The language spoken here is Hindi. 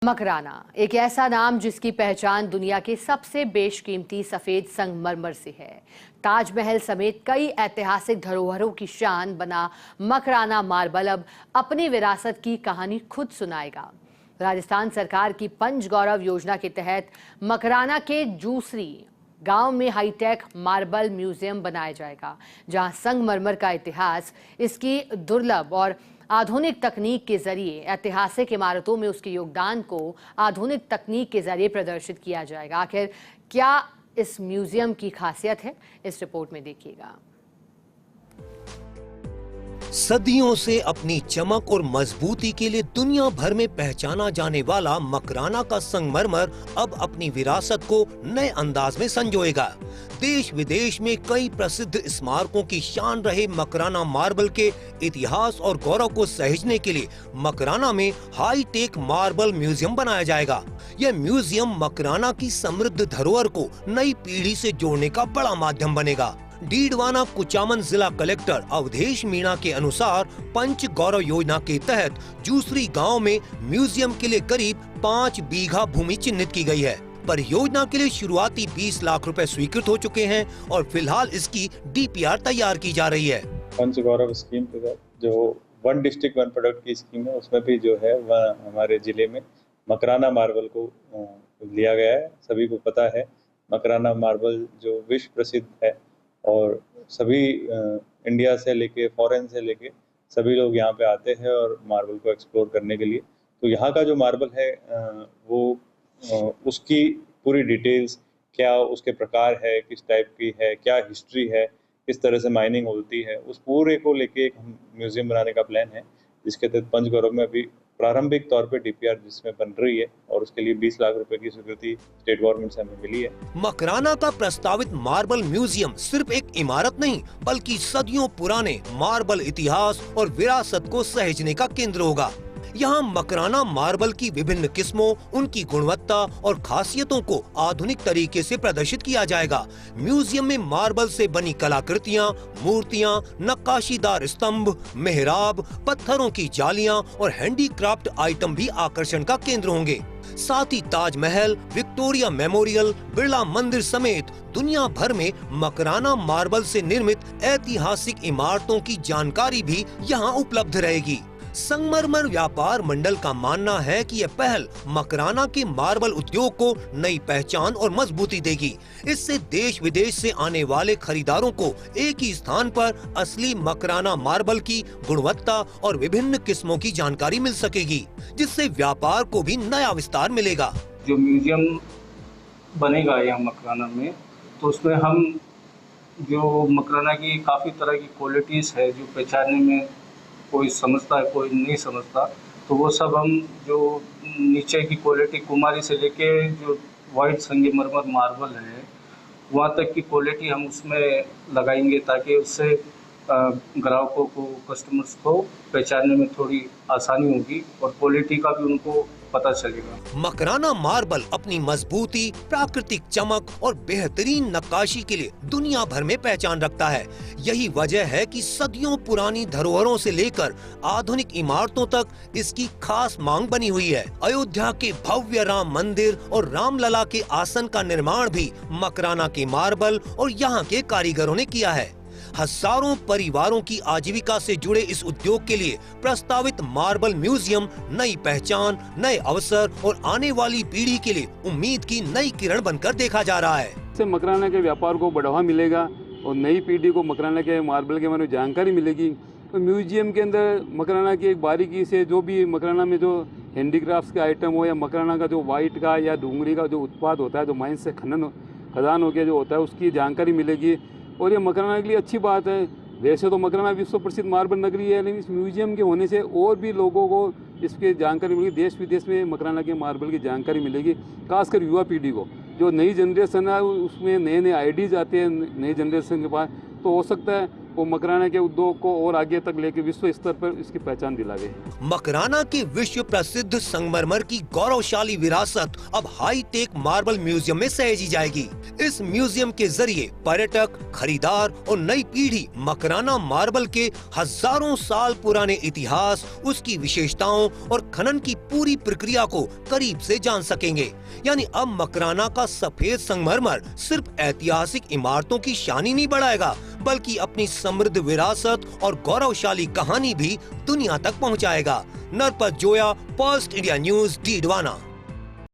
मकराना एक ऐसा नाम जिसकी पहचान दुनिया के सबसे बेशकीमती सफेद संगमरमर से है। ताजमहल समेत कई ऐतिहासिक धरोहरों की शान बना मकराना मार्बल अब अपनी विरासत की कहानी खुद सुनाएगा। राजस्थान सरकार की पंचगौरव योजना के तहत मकराना के जूसरी गांव में हाईटेक मार्बल म्यूजियम बनाया जाएगा, जहां संगमरमर का इतिहास, इसकी दुर्लभ और आधुनिक तकनीक के जरिए ऐतिहासिक इमारतों में उसके योगदान को आधुनिक तकनीक के जरिए प्रदर्शित किया जाएगा। आखिर क्या इस म्यूजियम की खासियत है, इस रिपोर्ट में देखिएगा। सदियों से अपनी चमक और मजबूती के लिए दुनिया भर में पहचाना जाने वाला मकराना का संगमरमर अब अपनी विरासत को नए अंदाज में संजोएगा। देश विदेश में कई प्रसिद्ध स्मारकों की शान रहे मकराना मार्बल के इतिहास और गौरव को सहेजने के लिए मकराना में हाईटेक मार्बल म्यूजियम बनाया जाएगा। यह म्यूजियम मकराना की समृद्ध धरोहर को नई पीढ़ी से जोड़ने का बड़ा माध्यम बनेगा। डीडवाना कुचामन जिला कलेक्टर अवधेश मीणा के अनुसार पंच गौरव योजना के तहत जूसरी गांव में म्यूजियम के लिए करीब 5 बीघा भूमि चिन्हित की गई है। परियोजना के लिए शुरुआती 20 लाख रुपए स्वीकृत हो चुके हैं और फिलहाल इसकी डीपीआर तैयार की जा रही है। पंच गौरव स्कीम के तहत जो वन डिस्ट्रिक्ट वन प्रोडक्ट की स्कीम है, उसमें भी जो है वह हमारे जिले में मकराना मार्बल को लिया गया है। सभी को पता है मकराना मार्बल जो विश्व प्रसिद्ध है और सभी इंडिया से लेके फॉरेन से लेके सभी लोग यहाँ पे आते हैं और मार्बल को एक्सप्लोर करने के लिए। तो यहाँ का जो मार्बल है वो उसकी पूरी डिटेल्स, क्या उसके प्रकार है, किस टाइप की है, क्या हिस्ट्री है, किस तरह से माइनिंग होती है, उस पूरे को लेके एक म्यूजियम बनाने का प्लान है, जिसके तहत पंचगौरव में अभी प्रारंभिक तौर पे डीपीआर जिसमें बन रही है और उसके लिए 20 लाख रुपए की स्वीकृति स्टेट गवर्नमेंट से हमें मिली है। मकराना का प्रस्तावित मार्बल म्यूजियम सिर्फ एक इमारत नहीं, बल्कि सदियों पुराने मार्बल इतिहास और विरासत को सहेजने का केंद्र होगा। यहाँ मकराना मार्बल की विभिन्न किस्मों, उनकी गुणवत्ता और खासियतों को आधुनिक तरीके से प्रदर्शित किया जाएगा। म्यूजियम में मार्बल से बनी कलाकृतियाँ, मूर्तियाँ, नक्काशीदार स्तंभ, मेहराब, पत्थरों की जालियाँ और हैंडीक्राफ्ट आइटम भी आकर्षण का केंद्र होंगे। साथ ही ताजमहल, विक्टोरिया मेमोरियल, बिरला मंदिर समेत दुनिया भर में मकराना मार्बल से निर्मित ऐतिहासिक इमारतों की जानकारी भी यहाँ उपलब्ध रहेगी। संगमरमर व्यापार मंडल का मानना है कि यह पहल मकराना के मार्बल उद्योग को नई पहचान और मजबूती देगी। इससे देश विदेश से आने वाले खरीदारों को एक ही स्थान पर असली मकराना मार्बल की गुणवत्ता और विभिन्न किस्मों की जानकारी मिल सकेगी, जिससे व्यापार को भी नया विस्तार मिलेगा। जो म्यूजियम बनेगा यहाँ मकराना में, तो उसमें हम जो मकराना की काफी तरह की क्वालिटीज है जो पहचानने में कोई समझता है, कोई नहीं समझता, तो वो सब हम जो नीचे की क्वालिटी कुमारी से लेके जो वाइट संगमरमर मार्बल है वहाँ तक की क्वालिटी हम उसमें लगाएंगे, ताकि उससे ग्राहकों को, कस्टमर्स को पहचानने में थोड़ी आसानी होगी और क्वालिटी का भी उनको पता चलेगा। मकराना मार्बल अपनी मजबूती, प्राकृतिक चमक और बेहतरीन नक्काशी के लिए दुनिया भर में पहचान रखता है। यही वजह है कि सदियों पुरानी धरोहरों से लेकर आधुनिक इमारतों तक इसकी खास मांग बनी हुई है। अयोध्या के भव्य राम मंदिर और रामलला के आसन का निर्माण भी मकराना के मार्बल और यहाँ के कारीगरों ने किया है। हजारों परिवारों की आजीविका से जुड़े इस उद्योग के लिए प्रस्तावित मार्बल म्यूजियम नई पहचान, नए अवसर और आने वाली पीढ़ी के लिए उम्मीद की नई किरण बनकर देखा जा रहा है। इससे मकराना के व्यापार को बढ़ावा मिलेगा और नई पीढ़ी को मकराना के मार्बल के बारे में जानकारी मिलेगी। तो म्यूजियम के अंदर मकराना की एक बारीकी से जो भी मकराना में जो हैंडीक्राफ्ट के आइटम हो या मकराना का जो वाइट का या डूंगरी का जो उत्पाद होता है, जो माइन से खदान होकर जो होता है, उसकी जानकारी मिलेगी और ये मकराना के लिए अच्छी बात है। वैसे तो मकराना विश्व प्रसिद्ध मार्बल नगरी है, लेकिन इस म्यूजियम के होने से और भी लोगों को इसकी जानकारी मिलेगी। देश विदेश में मकराना के मार्बल की जानकारी मिलेगी, खासकर युवा पीढ़ी को। जो नई जनरेशन है उसमें नए नए आइडियाज आते हैं नई जनरेशन के पास, तो हो सकता है वो मकराना के उद्योग को और आगे तक लेकर विश्व स्तर पर इसकी पहचान दिलावे। मकराना के विश्व प्रसिद्ध संगमरमर की गौरवशाली विरासत अब हाईटेक मार्बल म्यूजियम में सहेजी जाएगी। इस म्यूजियम के जरिए पर्यटक, खरीदार और नई पीढ़ी मकराना मार्बल के हजारों साल पुराने इतिहास, उसकी विशेषताओं और खनन की पूरी प्रक्रिया को करीब से जान सकेंगे। यानी अब मकराना का सफेद संगमरमर सिर्फ ऐतिहासिक इमारतों की शान ही नहीं बढ़ाएगा, बल्कि अपनी समृद्ध विरासत और गौरवशाली कहानी भी दुनिया तक पहुंचाएगा। Narpat Zoya, first India news, Didwana.